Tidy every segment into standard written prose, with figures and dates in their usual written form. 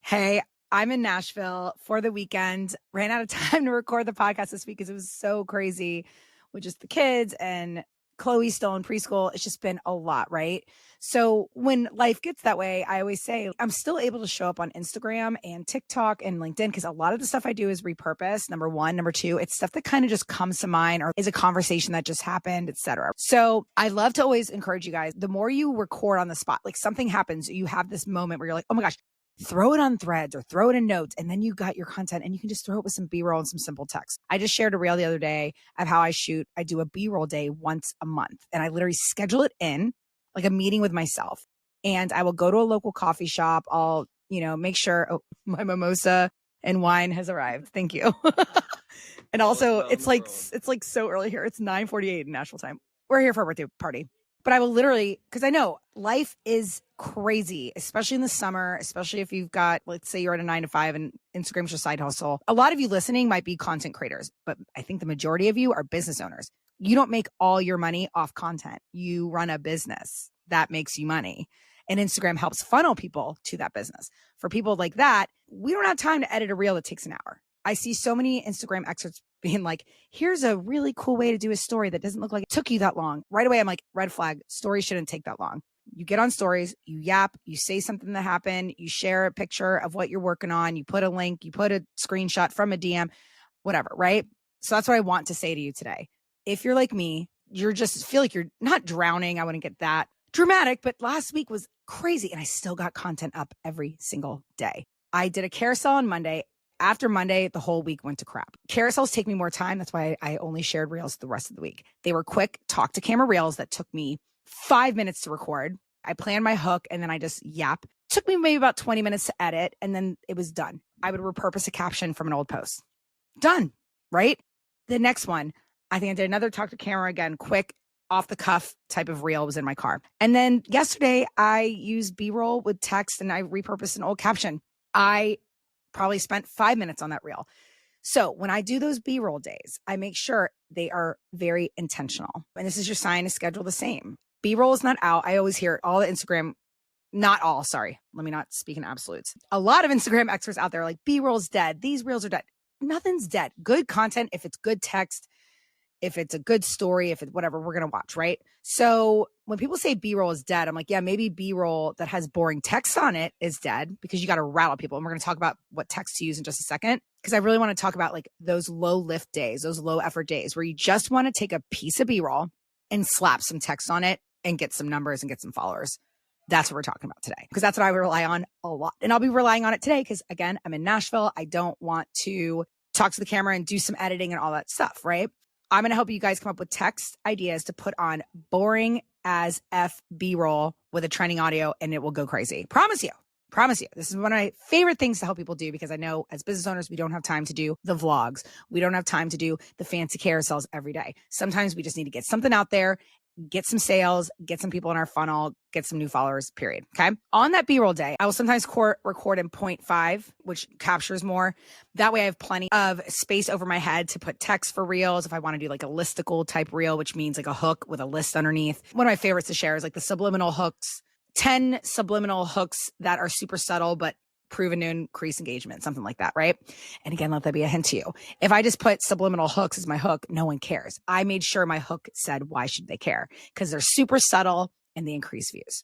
Hey, I'm in Nashville for the weekend. Ran out of time to record the podcast this week because it was so crazy with just the kids and Chloe still in preschool. It's just been a lot, right? So when life gets that way, I always say I'm still able to show up on Instagram and TikTok and LinkedIn because a lot of the stuff I do is repurposed. Number one. Number two, it's stuff that kind of just comes to mind or is a conversation that just happened, etc. So I love to always encourage you guys. The more you record on the spot, like something happens, you have this moment where you're like, oh my gosh, throw it on threads or throw it in notes. And then you got your content and you can just throw it with some B-roll and some simple text. I just shared a reel the other day of how I shoot. I do a B-roll day once a month and I literally schedule it in like a meeting with myself. And I will go to a local coffee shop. I'll, make sure my mimosa and wine has arrived. Thank you. And also it's like so early here. It's 9:48 in Nashville time. We're here for a birthday party. But I will literally, because I know life is crazy, especially in the summer, especially if you've got, let's say you're at a 9 to 5 and Instagram's your side hustle. A lot of you listening might be content creators, but I think the majority of you are business owners. You don't make all your money off content. You run a business that makes you money. And Instagram helps funnel people to that business. For people like that, we don't have time to edit a reel that takes an hour. I see so many Instagram experts being like, here's a really cool way to do a story that doesn't look like it took you that long. Right away, I'm like, red flag, stories shouldn't take that long. You get on stories, you yap, you say something that happened, you share a picture of what you're working on, you put a link, you put a screenshot from a DM, whatever, right? So that's what I want to say to you today. If you're like me, you're just feel like you're not drowning. I wouldn't get that dramatic, but last week was crazy and I still got content up every single day. I did a carousel on Monday. After Monday, the whole week went to crap. Carousels take me more time. That's why I only shared reels the rest of the week. They were quick talk to camera reels that took me 5 minutes to record. I planned my hook and then I just yap. Took me maybe about 20 minutes to edit and then it was done. I would repurpose a caption from an old post. Done, right? The next one, I think I did another talk to camera again, quick, off the cuff type of reel was in my car. And then yesterday I used B-roll with text and I repurposed an old caption. I probably spent 5 minutes on that reel. So when I do those B-roll days, I make sure they are very intentional. And this is your sign to schedule the same. B-roll is not out. I always hear all the Instagram, not all, sorry. Let me not speak in absolutes. A lot of Instagram experts out there are like, B-roll is dead. These reels are dead. Nothing's dead. Good content, if it's good text, if it's a good story, if it's whatever, we're going to watch, right? So when people say B-roll is dead, I'm like, yeah, maybe B-roll that has boring text on it is dead because you got to rattle people. And we're going to talk about what text to use in just a second. Because I really want to talk about like those low lift days, those low effort days where you just want to take a piece of B-roll and slap some text on it and get some numbers and get some followers. That's what we're talking about today because that's what I would rely on a lot. And I'll be relying on it today because again, I'm in Nashville. I don't want to talk to the camera and do some editing and all that stuff, right? I'm going to help you guys come up with text ideas to put on boring as F B-roll with a trending audio and it will go crazy. Promise you. This is one of my favorite things to help people do because I know as business owners, we don't have time to do the vlogs. We don't have time to do the fancy carousels every day. Sometimes we just need to get something out there, get some sales, get some people in our funnel, get some new followers, period. Okay. On that B-roll day, I will sometimes record in 0.5, which captures more. That way I have plenty of space over my head to put text for reels. If I want to do like a listicle type reel, which means like a hook with a list underneath. One of my favorites to share is like the subliminal hooks, 10 subliminal hooks that are super subtle, but proven to increase engagement, something like that, right? And again, let that be a hint to you. If I just put subliminal hooks as my hook, no one cares. I made sure my hook said, why should they care? Because they're super subtle and they increase views.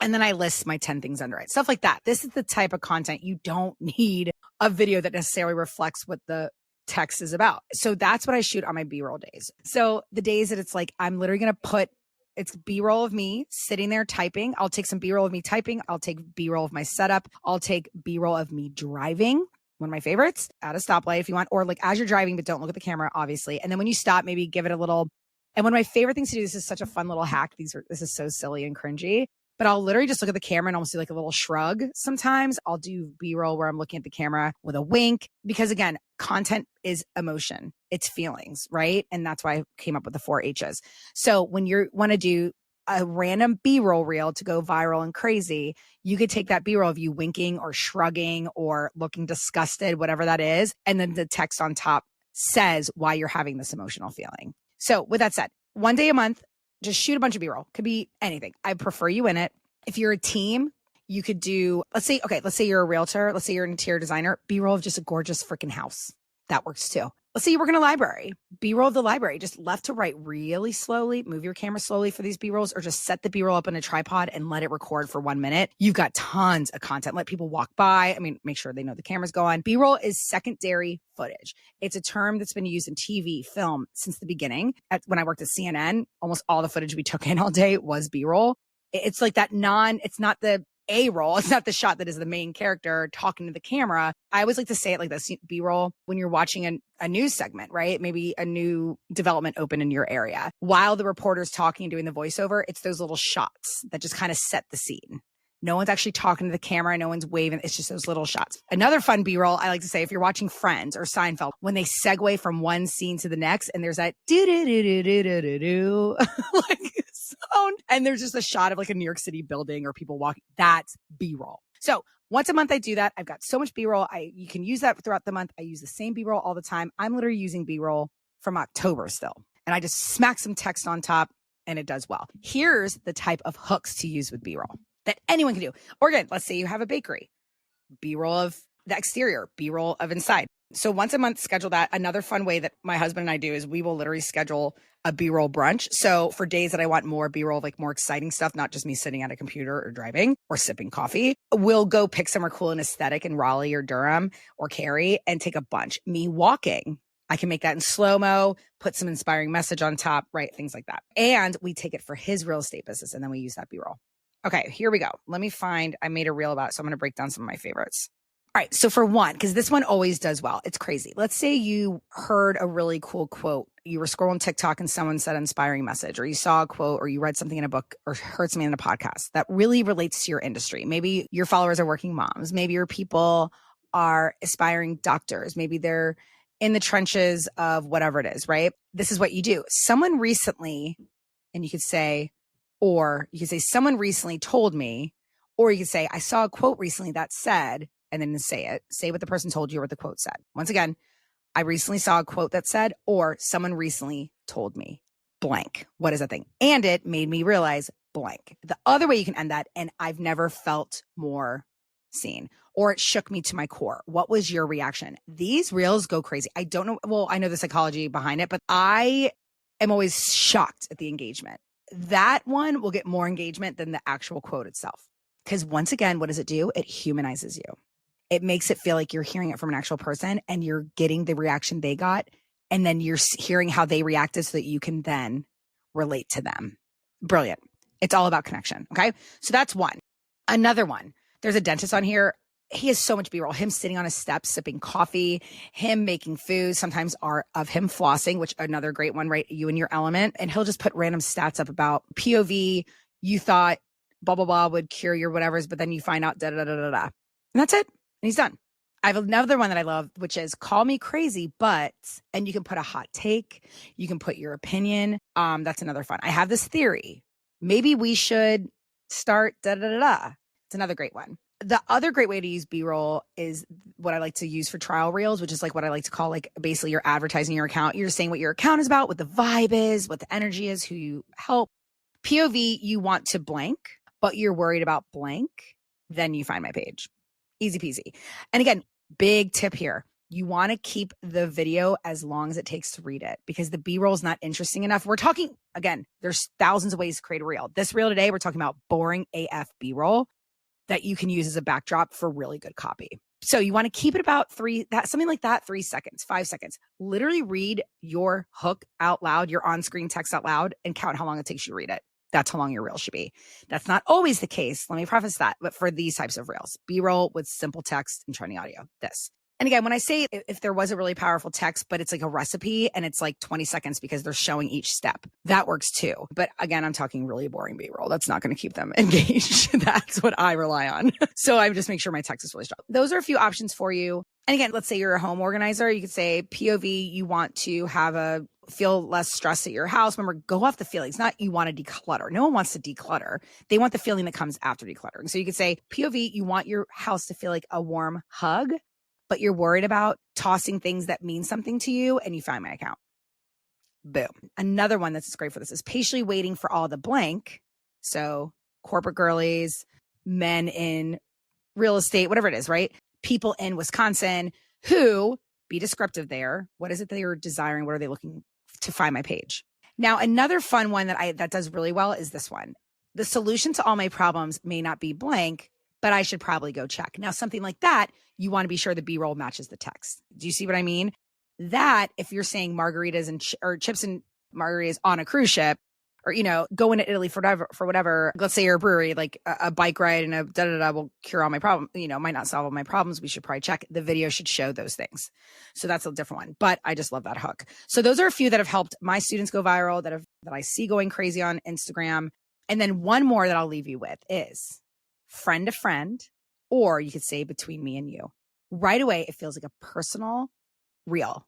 And then I list my 10 things under it, stuff like that. This is the type of content you don't need a video that necessarily reflects what the text is about. So that's what I shoot on my B-roll days. So the days that it's like, I'm literally going to put it's B-roll of me sitting there typing. I'll take some B-roll of me typing. I'll take B-roll of my setup. I'll take B-roll of me driving. One of my favorites, at a stoplight if you want, or like as you're driving, but don't look at the camera, obviously. And then when you stop, maybe give it a little. And one of my favorite things to do, this is such a fun little hack. This is so silly and cringy, but I'll literally just look at the camera and almost do like a little shrug. Sometimes I'll do B-roll where I'm looking at the camera with a wink because again, content is emotion. It's feelings, right? And that's why I came up with the 4 H's. So when you want to do a random B-roll reel to go viral and crazy, you could take that B-roll of you winking or shrugging or looking disgusted, whatever that is. And then the text on top says why you're having this emotional feeling. So with that said, one day a month, just shoot a bunch of B-roll. Could be anything. I prefer you in it. If you're a team, You could do, let's say you're a realtor. Let's say you're an interior designer. B-roll of just a gorgeous freaking house. That works too. Let's say you work in a library. B-roll of the library, just left to right really slowly. Move your camera slowly for these B-rolls, or just set the B-roll up in a tripod and let it record for 1 minute. You've got tons of content. Let people walk by. I mean, make sure they know the camera's going. B-roll is secondary footage. It's a term that's been used in TV, film since the beginning. When I worked at CNN, almost all the footage we took in all day was B-roll. It's like that it's not the A-roll. It's not the shot that is the main character talking to the camera. I always like to say it like this: B-roll when you're watching a news segment, right? Maybe a new development open in your area. While the reporter's talking and doing the voiceover, it's those little shots that just kind of set the scene. No one's actually talking to the camera. No one's waving. It's just those little shots. Another fun B-roll, I like to say, if you're watching Friends or Seinfeld, when they segue from one scene to the next and there's that do-do-do-do-do-do-do like sound, and there's just a shot of like a New York City building or people walking, that's B-roll. So once a month I do that. I've got so much B-roll. You can use that throughout the month. I use the same B-roll all the time. I'm literally using B-roll from October still. And I just smack some text on top and it does well. Here's the type of hooks to use with B-roll that anyone can do. Or again, let's say you have a bakery. B-roll of the exterior, B-roll of inside. So once a month, schedule that. Another fun way that my husband and I do is we will literally schedule a B-roll brunch. So for days that I want more B-roll, like more exciting stuff, not just me sitting at a computer or driving or sipping coffee, we'll go pick somewhere cool and aesthetic in Raleigh or Durham or Cary and take a bunch. Me walking, I can make that in slow-mo, put some inspiring message on top, right? Things like that. And we take it for his real estate business and then we use that B-roll. Okay, here we go. Let me find, I made a reel about it, so I'm going to break down some of my favorites. All right, so for one, because this one always does well, it's crazy. Let's say you heard a really cool quote. You were scrolling TikTok and someone said an inspiring message, or you saw a quote, or you read something in a book, or heard something in a podcast that really relates to your industry. Maybe your followers are working moms. Maybe your people are aspiring doctors. Maybe they're in the trenches of whatever it is, right? This is what you do. Someone recently, and you could say, someone recently told me, or you could say, I saw a quote recently that said, and then say it. Say what the person told you or what the quote said. Once again, I recently saw a quote that said, or someone recently told me blank. What is that thing? And it made me realize blank. The other way you can end that, and I've never felt more seen, or it shook me to my core. What was your reaction? These reels go crazy. I don't know. Well, I know the psychology behind it, but I am always shocked at the engagement. That one will get more engagement than the actual quote itself. Because once again, what does it do? It humanizes you. It makes it feel like you're hearing it from an actual person and you're getting the reaction they got. And then you're hearing how they reacted so that you can then relate to them. Brilliant. It's all about connection. Okay. So that's one. Another one. There's a dentist on here. He has so much B-roll. Him sitting on a step, sipping coffee, him making food, sometimes art of him flossing, which another great one, right? You in your element. And he'll just put random stats up about POV. You thought blah, blah, blah would cure your whatevers, but then you find out da, da, da, da, da. And that's it. And he's done. I have another one that I love, which is call me crazy, but, and you can put a hot take. You can put your opinion. That's another fun. I have this theory. Maybe we should start da, da, da, da. It's another great one. The other great way to use B-roll is what I like to use for trial reels, which is like what I like to call like basically you're advertising your account. You're saying what your account is about, what the vibe is, what the energy is, who you help. POV, you want to blank, but you're worried about blank. Then you find my page. Easy peasy. And again, big tip here. You want to keep the video as long as it takes to read it because the B-roll is not interesting enough. We're talking, again, there's thousands of ways to create a reel. This reel today, we're talking about boring AF B-roll that you can use as a backdrop for really good copy. So you want to keep it about something like that, 3 seconds, 5 seconds. Literally read your hook out loud, your on-screen text out loud, and count how long it takes you to read it. That's how long your reel should be. That's not always the case. Let me preface that. But for these types of reels, B-roll with simple text and trending audio, this. And again, when I say if there was a really powerful text, but it's like a recipe and it's like 20 seconds because they're showing each step, that works too. But again, I'm talking really boring B-roll. That's not going to keep them engaged. That's what I rely on. So I just make sure my text is really strong. Those are a few options for you. And again, let's say you're a home organizer. You could say POV, you want to feel less stress at your house. Remember, go off the feelings, not you want to declutter. No one wants to declutter. They want the feeling that comes after decluttering. So you could say POV, you want your house to feel like a warm hug, but you're worried about tossing things that mean something to you, and you find my account. Boom. Another one that's great for this is patiently waiting for all the blank. So corporate girlies, men in real estate, whatever it is, right? People in Wisconsin who, be descriptive there. What is it they are desiring? What are they looking to find my page? Now, another fun one that does really well is this one. The solution to all my problems may not be blank, but I should probably go check. Now, something like that, you want to be sure the B-roll matches the text. Do you see what I mean? That if you're saying margaritas and or chips and margaritas on a cruise ship, or, going to Italy for whatever, let's say you're a brewery, like a bike ride and a da-da-da will cure all my problems, might not solve all my problems. We should probably check. The video should show those things. So that's a different one, but I just love that hook. So those are a few that have helped my students go viral that I see going crazy on Instagram. And then one more that I'll leave you with is friend to friend, or you could say between me and you. Right away, it feels like a personal reel.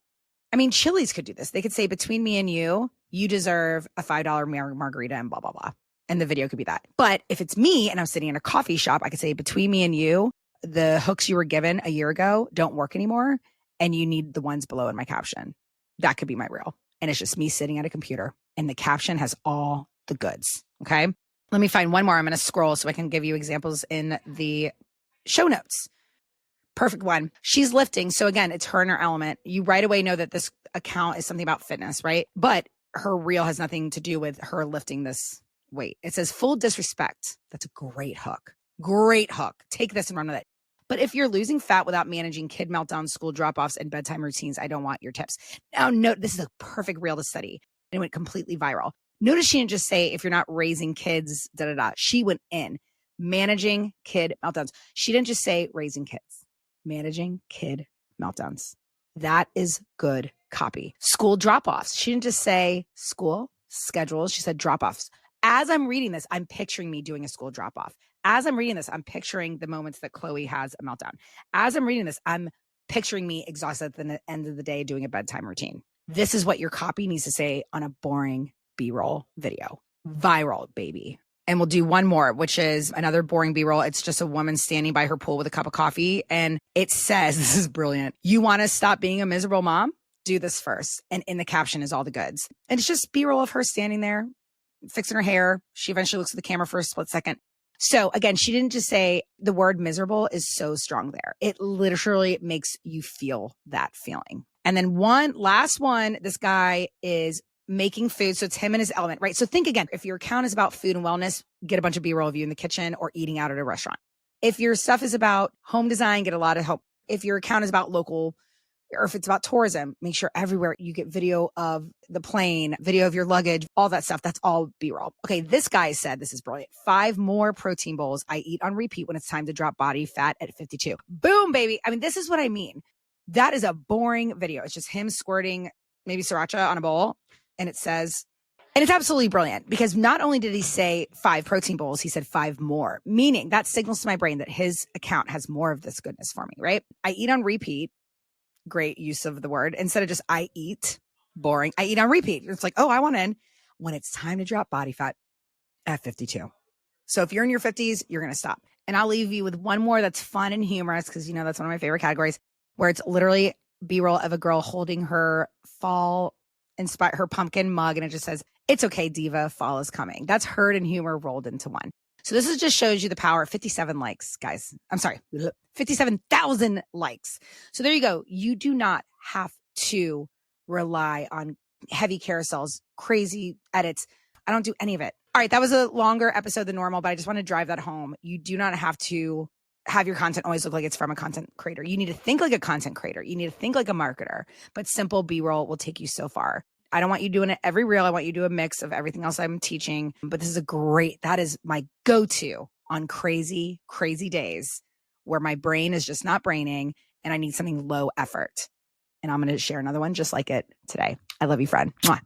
I mean, Chili's could do this. They could say between me and you, you deserve a $5 margarita and blah, blah, blah. And the video could be that. But if it's me and I'm sitting in a coffee shop, I could say between me and you, the hooks you were given a year ago don't work anymore. And you need the ones below in my caption. That could be my reel. And it's just me sitting at a computer and the caption has all the goods. Okay. Let me find one more. I'm going to scroll so I can give you examples in the show notes. Perfect one. She's lifting. So again, it's her in her element. You right away know that this account is something about fitness, right? But her reel has nothing to do with her lifting this weight. It says full disrespect. That's a great hook. Great hook. Take this and run with it. But if you're losing fat without managing kid meltdowns, school drop-offs, and bedtime routines, I don't want your tips. Now, note, this is a perfect reel to study. And it went completely viral. Notice she didn't just say, if you're not raising kids, da-da-da. She went in. Managing kid meltdowns. She didn't just say raising kids. Managing kid meltdowns. That is good copy. School drop-offs. She didn't just say school schedules. She said drop-offs. As I'm reading this, I'm picturing me doing a school drop-off. As I'm reading this, I'm picturing the moments that Chloe has a meltdown. As I'm reading this, I'm picturing me exhausted at the end of the day doing a bedtime routine. This is what your copy needs to say on a boring B-roll video. Viral, baby. And we'll do one more, which is another boring B-roll. It's just a woman standing by her pool with a cup of coffee. And it says, this is brilliant. You want to stop being a miserable mom? Do this first. And in the caption is all the goods. And it's just B-roll of her standing there, fixing her hair. She eventually looks at the camera for a split second. So again, she didn't just say the word miserable is so strong there. It literally makes you feel that feeling. And then last one, this guy is making food. So it's him and his element, right? So think again, if your account is about food and wellness, get a bunch of B-roll of you in the kitchen or eating out at a restaurant. If your stuff is about home design, get a lot of help. If your account is about local, or if it's about tourism, make sure everywhere you get video of the plane, video of your luggage, all that stuff. That's all B-roll. Okay. This guy said, this is brilliant. 5 more protein bowls I eat on repeat when it's time to drop body fat at 52. Boom, baby. I mean, this is what I mean. That is a boring video. It's just him squirting maybe sriracha on a bowl. And it says, and it's absolutely brilliant because not only did he say 5 protein bowls, he said 5 more, meaning that signals to my brain that his account has more of this goodness for me, right? I eat on repeat. Great use of the word. Instead of just I eat, boring. I eat on repeat. It's like, oh, I want in when it's time to drop body fat at 52. So if you're in your 50s, you're going to stop. And I'll leave you with one more that's fun and humorous because, that's one of my favorite categories where it's literally B-roll of a girl holding her her pumpkin mug, and it just says, it's okay, diva, fall is coming. That's hurt and humor rolled into one. So this just shows you the power of 57 likes, guys. I'm sorry, 57,000 likes. So there you go. You do not have to rely on heavy carousels, crazy edits. I don't do any of it. All right, that was a longer episode than normal, but I just want to drive that home. You do not have to have your content always look like it's from a content creator. You need to think like a content creator. You need to think like a marketer, but simple B-roll will take you so far. I don't want you doing it every reel. I want you to do a mix of everything else I'm teaching, but this is that is my go-to on crazy, crazy days where my brain is just not braining and I need something low effort. And I'm going to share another one just like it today. I love you, friend. Mwah.